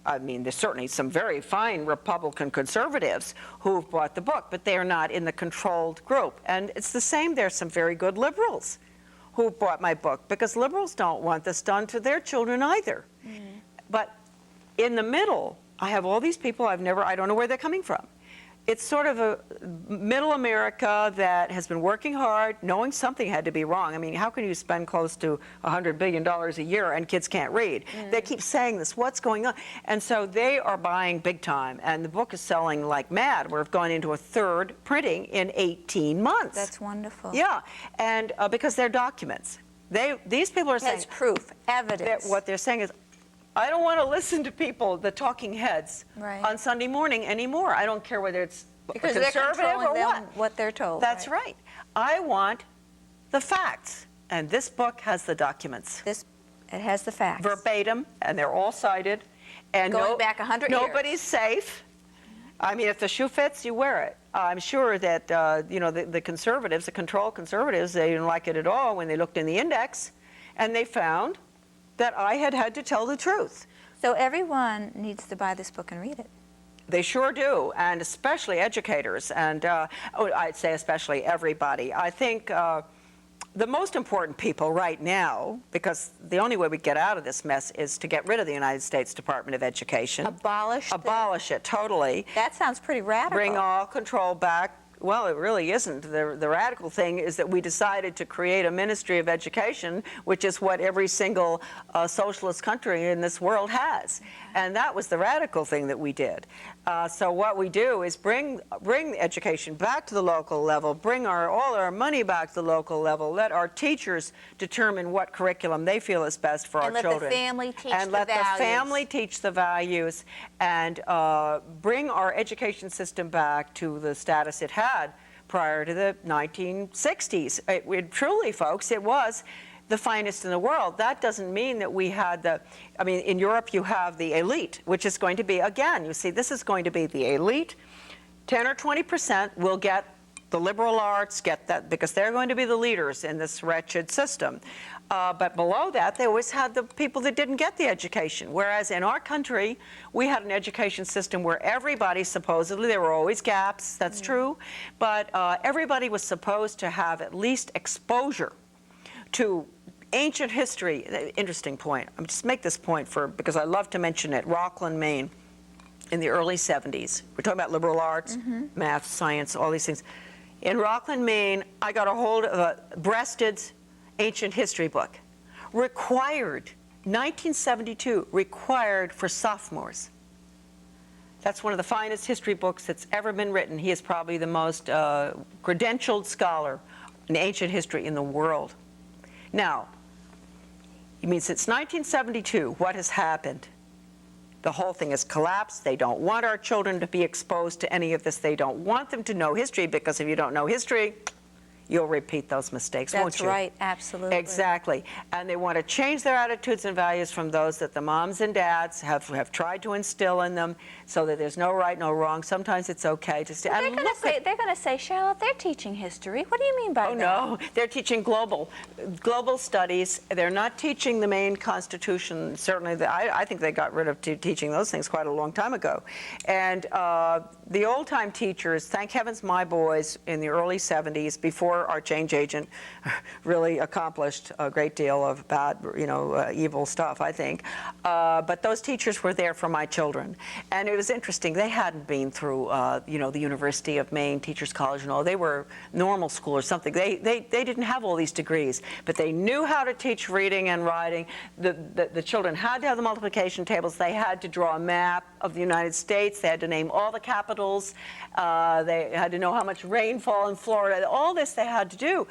I mean, there's certainly some very fine Republican conservatives who've bought the book, but they are not in the controlled group. And it's the same. There's some very good liberals who bought my book, because liberals don't want this done to their children either. Mm-hmm. But in the middle, I have all these people I don't know where they're coming from. It's sort of a middle America that has been working hard, knowing something had to be wrong. I mean, how can you spend close to $100 billion a year and kids can't read? They keep saying this, what's going on? And so they are buying big time, and the book is selling like mad. We've gone into a third printing in 18 months. That's wonderful. Yeah, and because they're documents. These people are saying— That's proof, evidence. What they're saying is, I don't want to listen to people, the talking heads, right, on Sunday morning anymore. I don't care whether it's because conservative they're or what they're told. That's right. I want the facts, and this book has the documents. It has the facts. Verbatim, and they're all cited. And going back 100 years. Nobody's safe. I mean, if the shoe fits, you wear it. I'm sure that the conservatives, the controlled conservatives, they didn't like it at all when they looked in the index, and they found that I had to tell the truth. So everyone needs to buy this book and read it. They sure do, and especially educators, and I'd say especially everybody. I think the most important people right now, because the only way we get out of this mess is to get rid of the United States Department of Education. Abolish it totally. That sounds pretty radical. Bring all control back. Well, it really isn't. The radical thing is that we decided to create a Ministry of Education, which is what every single socialist country in this world has. And that was the radical thing that we did. So what we do is bring education back to the local level, bring all our money back to the local level, let our teachers determine what curriculum they feel is best for our children. And let the family teach the values. And let the family teach the values, and bring our education system back to the status it had prior to the 1960s. Truly, folks, it was the finest in the world. That doesn't mean that we had I mean, in Europe you have the elite, which is going to be, again, you see, this is going to be the elite. 10 or 20% will get the liberal arts, get that, because they're going to be the leaders in this wretched system. But below that, they always had the people that didn't get the education. Whereas in our country, we had an education system where everybody, supposedly, there were always gaps, that's true, but everybody was supposed to have at least exposure to ancient history. Interesting point. I'm just make this point because I love to mention it. Rockland, Maine, in the early 70s. We're talking about liberal arts, math, science, all these things. In Rockland, Maine, I got a hold of a Breasted's ancient history book. Required, 1972, required for sophomores. That's one of the finest history books that's ever been written. He is probably the most credentialed scholar in ancient history in the world. Now, I mean, since 1972, what has happened? The whole thing has collapsed. They don't want our children to be exposed to any of this. They don't want them to know history, because if you don't know history, you'll repeat those mistakes, won't you? That's right, absolutely. Exactly. And they want to change their attitudes and values from those that the moms and dads have tried to instill in them, so that there's no right, no wrong. Sometimes it's okay to say. They're going to say, Charlotte, they're teaching history. What do you mean by that? Oh, no. They're teaching global studies. They're not teaching the main Constitution. Certainly, I think they got rid of teaching those things quite a long time ago. And the old-time teachers, thank heavens my boys in the early 70s, before our change agent really accomplished a great deal of bad, evil stuff, I think. But those teachers were there for my children. And it was interesting. They hadn't been through, the University of Maine Teachers College and all. They were normal school or something. They didn't have all these degrees, but they knew how to teach reading and writing. The children had to have the multiplication tables. They had to draw a map of the United States. They had to name all the capitals. They had to know how much rainfall in Florida. All this they had to do.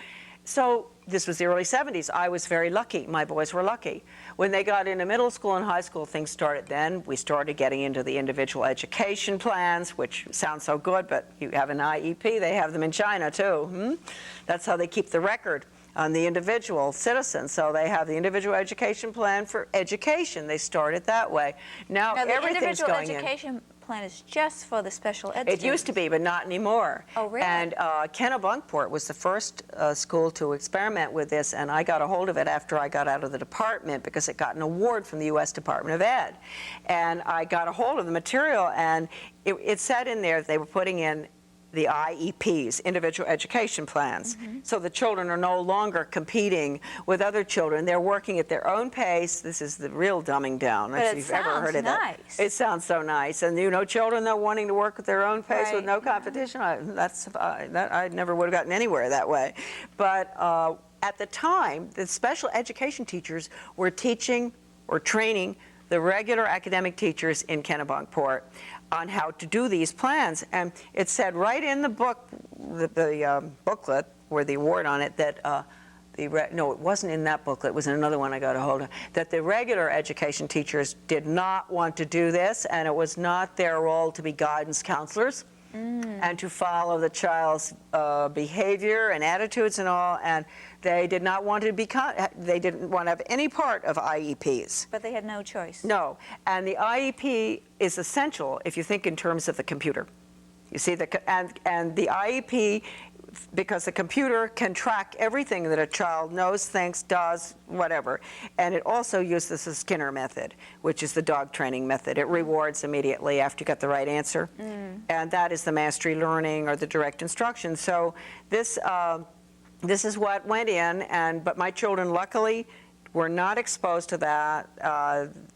So this was the early 70s. I was very lucky. My boys were lucky. When they got into middle school and high school, things started then. We started getting into the individual education plans, which sounds so good, but you have an IEP. They have them in China, too. That's how they keep the record on the individual citizen. So they have the individual education plan for education. They started that way. Now the everything's individual going in. education plan is just for the special ed It used to be, but not anymore. Oh, really? And Kennebunkport was the first school to experiment with this, and I got a hold of it after I got out of the department because it got an award from the U.S. Department of Ed. And I got a hold of the material, and it said in there that they were putting in the IEPs, individual education plans. So the children are no longer competing with other children. They're working at their own pace. This is the real dumbing down, But if you've ever heard of that. nice. It sounds so nice. And you know, children that are wanting to work at their own pace with Right. no competition, I never would have gotten anywhere that way. But at the time, the special education teachers were teaching or training the regular academic teachers in Kennebunkport on how to do these plans. And it said right in the book, the booklet, or the award on it, that no, it wasn't in that booklet, it was in another one I got a hold of, that the regular education teachers did not want to do this, and it was not their role to be guidance counselors and to follow the child's behavior and attitudes and all, and they did not want to be, they didn't want to have any part of IEPs. But they had no choice. No, and the IEP is essential if you think in terms of the computer. You see, and the IEP, because the computer can track everything that a child knows, thinks, does, whatever. And it also uses the Skinner method, which is the dog training method. It rewards immediately after you get the right answer. And that is the mastery learning or the direct instruction. So this is what went in, but my children luckily were not exposed to that.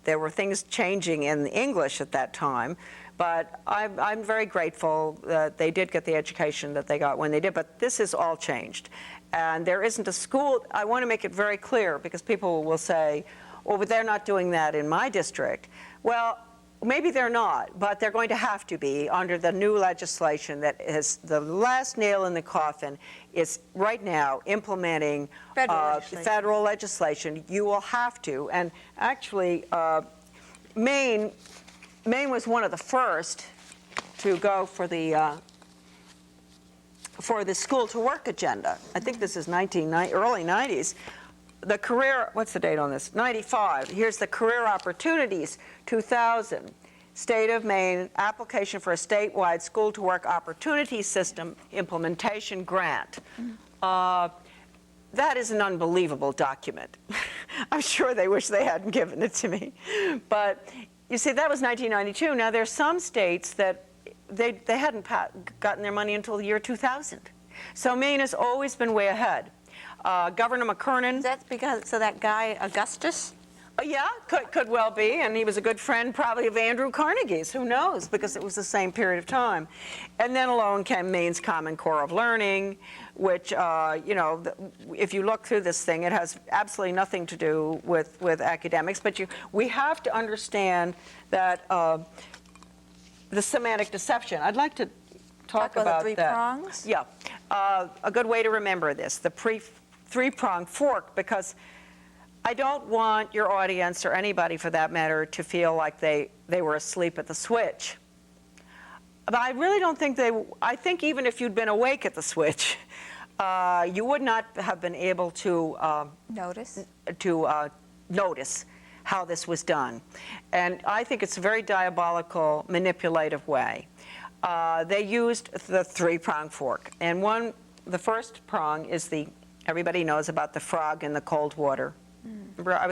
There were things changing in English at that time. But I'm very grateful that they did get the education that they got when they did. But this has all changed. And there isn't a school, I want to make it very clear, because people will say, well, but they're not doing that in my district. Well, maybe they're not, but they're going to have to be under the new legislation that is the last nail in the coffin is right now implementing federal legislation. You will have to. And actually, Maine was one of the first to go for the school to work agenda. I think this is early 90s. The career, what's the date on this? 95. Here's the Career Opportunities 2000. State of Maine application for a statewide school to work opportunity system implementation grant. That is an unbelievable document. I'm sure they wish they hadn't given it to me. But you see, that was 1992. Now, there's some states that they hadn't gotten their money until the year 2000. So Maine has always been way ahead. Governor McKernan. That's because, so that guy, Augustus? Yeah, could well be, and he was a good friend probably of Andrew Carnegie's, who knows, because it was the same period of time. And then along came Maine's Common Core of Learning, which, you know, if you look through this thing, it has absolutely nothing to do with academics, but we have to understand that the semantic deception. I'd like to talk about the three that. prongs? Yeah, a good way to remember this, the three-prong fork, because I don't want your audience, or anybody for that matter, to feel like they were asleep at the switch. But I really don't think I think even if you'd been awake at the switch, you would not have been able to Notice how this was done. And I think it's a very diabolical, manipulative way. They used the three-prong fork. And the first prong is everybody knows about the frog in the cold water.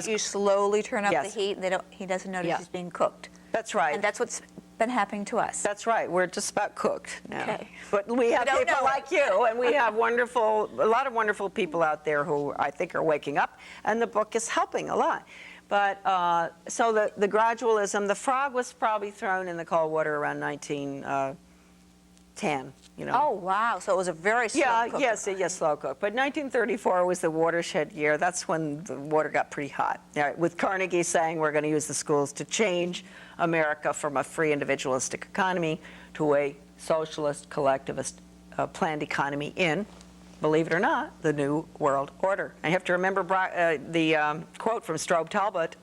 You slowly turn up Yes. the heat, and he doesn't notice he's being cooked. That's right. And that's what's been happening to us. That's right. We're just about cooked now. Okay. But we have don't people know like you, and we have a lot of wonderful people out there who I think are waking up, and the book is helping a lot. But so the gradualism, the frog was probably thrown in the cold water around 1910. You know. Oh, wow. So it was a very slow cook. Yes, slow cook. But 1934 was the watershed year. That's when the water got pretty hot. With Carnegie saying we're going to use the schools to change America from a free individualistic economy to a socialist, collectivist, planned economy in. believe it or not, the New World Order. I have to remember the quote from Strobe Talbot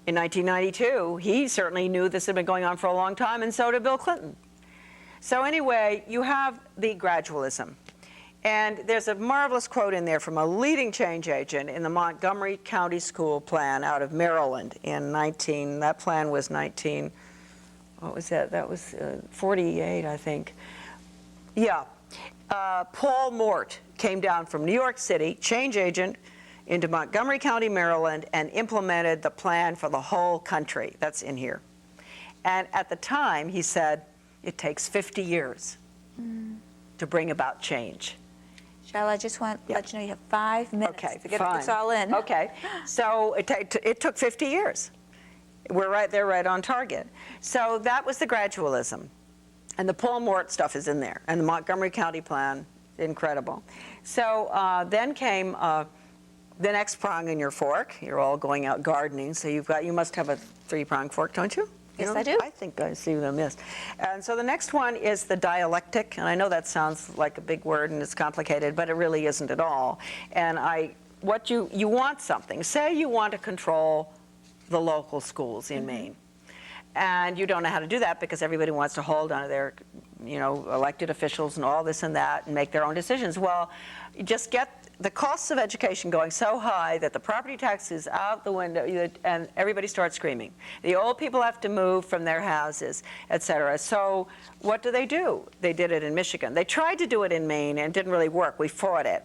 in 1992. He certainly knew this had been going on for a long time, and so did Bill Clinton. So anyway, you have the gradualism. And there's a marvelous quote in there from a leading change agent in the Montgomery County School Plan out of Maryland in that plan was what was that? That was 48, I think. Yeah. Paul Mort came down from New York City, change agent, into Montgomery County, Maryland, and implemented the plan for the whole country. That's in here. And at the time, he said, it takes 50 years to bring about change. Charlotte, I just want to let you know you have 5 minutes to get this all in. Okay, so it took 50 years. We're right there, right on target. So that was the gradualism. And the Paul Mort stuff is in there. And the Montgomery County plan, incredible. So then came the next prong in your fork. You're all going out gardening, so you must have a 3-pronged fork, don't you? Yes, I do. I think I see them, yes. And so the next one is the dialectic, and I know that sounds like a big word and it's complicated, but it really isn't at all. And you want something. Say you want to control the local schools in Maine. And you don't know how to do that because everybody wants to hold on to their, elected officials and all this and that and make their own decisions. Well, you just get the costs of education going so high that the property tax is out the window and everybody starts screaming. The old people have to move from their houses, et cetera. So what do? They did it in Michigan. They tried to do it in Maine and it didn't really work. We fought it.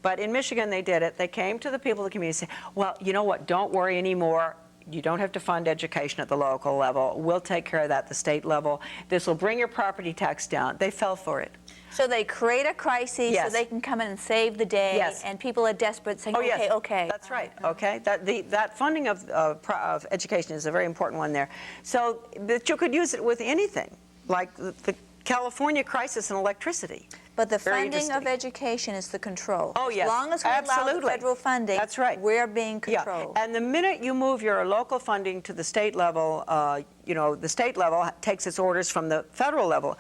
But in Michigan, they did it. They came to the people of the community and said, well, you know what, don't worry anymore. You don't have to fund education at the local level. We'll take care of that at the state level. This will bring your property tax down. They fell for it. So they create a crisis so they can come in and save the day, and people are desperate saying, okay. That's right, okay. That funding of education is a very important one there. So that you could use it with anything, like the California crisis in electricity. But the funding of education is the control. Oh, yes. As long as we allow the federal funding, that's right. We're being controlled. Yeah. And the minute you move your local funding to the state level, the state level takes its orders from the federal level.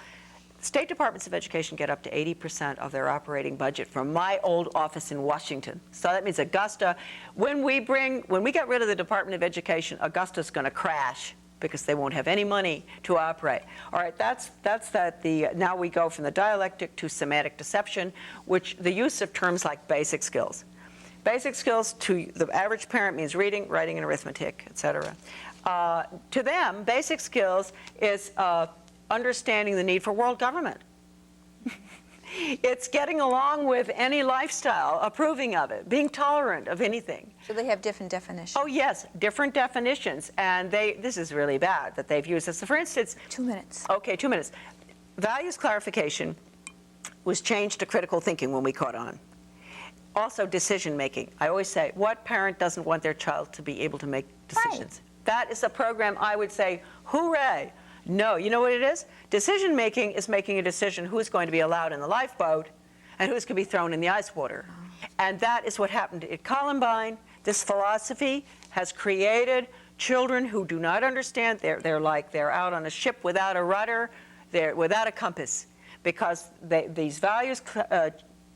State departments of education get up to 80% of their operating budget from my old office in Washington. So that means Augusta, when we get rid of the Department of Education, Augusta's going to crash because they won't have any money to operate. All right, now we go from the dialectic to semantic deception, which the use of terms like basic skills. Basic skills to the average parent means reading, writing, and arithmetic, et cetera. To them, basic skills is understanding the need for world government. It's getting along with any lifestyle, approving of it, being tolerant of anything. So they have different definitions. Oh, yes, different definitions. And this is really bad that they've used this. So for instance... 2 minutes. Okay, 2 minutes. Values clarification was changed to critical thinking when we caught on. Also, decision making. I always say, what parent doesn't want their child to be able to make decisions? Right. That is a program I would say, hooray. No, you know what it is? Decision making is making a decision who's going to be allowed in the lifeboat and who's going to be thrown in the ice water. And that is what happened at Columbine. This philosophy has created children who do not understand. They're out on a ship without a rudder, they're without a compass, because these values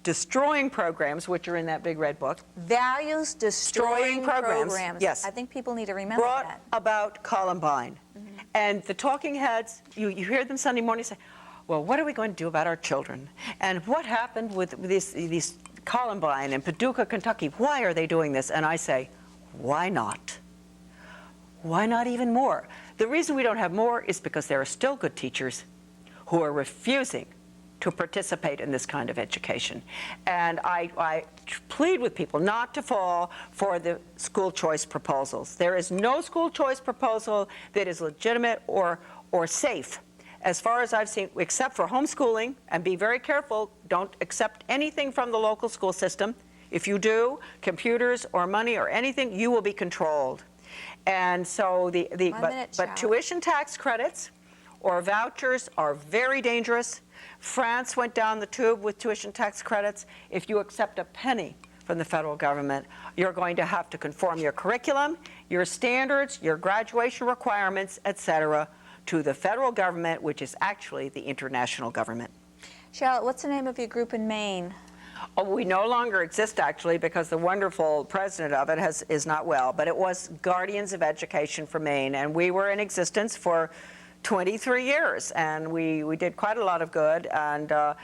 destroying programs, which are in that big red book. Values destroying programs. Yes. I think people need to remember that. Brought about Columbine. And the talking heads, you hear them Sunday morning say, well, what are we going to do about our children? And what happened with these Columbine and Paducah, Kentucky? Why are they doing this? And I say, why not? Why not even more? The reason we don't have more is because there are still good teachers who are refusing to participate in this kind of education. And I plead with people not to fall for the school choice proposals. There is no school choice proposal that is legitimate or safe, as far as I've seen, except for homeschooling. And be very careful, don't accept anything from the local school system. If you do, computers or money or anything, you will be controlled. And so but tuition tax credits or vouchers are very dangerous. France went down the tube with tuition tax credits. If you accept a penny from the federal government, you're going to have to conform your curriculum, your standards, your graduation requirements, et cetera, to the federal government, which is actually the international government. Charlotte, what's the name of your group in Maine? Oh, we no longer exist, actually, because the wonderful president of it is not well. But it was Guardians of Education for Maine, and we were in existence for 23 years, and we did quite a lot of good. But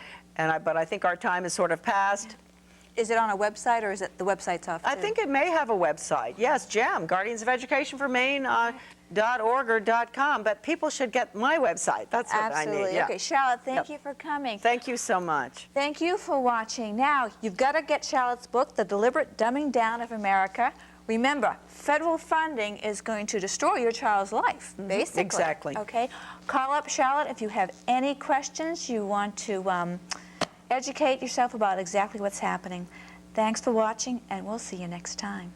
I think our time is sort of past. Is it on a website, or is it the website's off? I think it may have a website. Yes, GEM, Guardians of Education for Maine. .org or .com, but people should get my website. That's what I need. Yeah. Okay, Charlotte, thank you for coming. Thank you so much. Thank you for watching. Now, you've got to get Charlotte's book, The Deliberate Dumbing Down of America. Remember, federal funding is going to destroy your child's life, basically. Exactly. Okay? Call up Charlotte if you have any questions, you want to educate yourself about exactly what's happening. Thanks for watching, and we'll see you next time.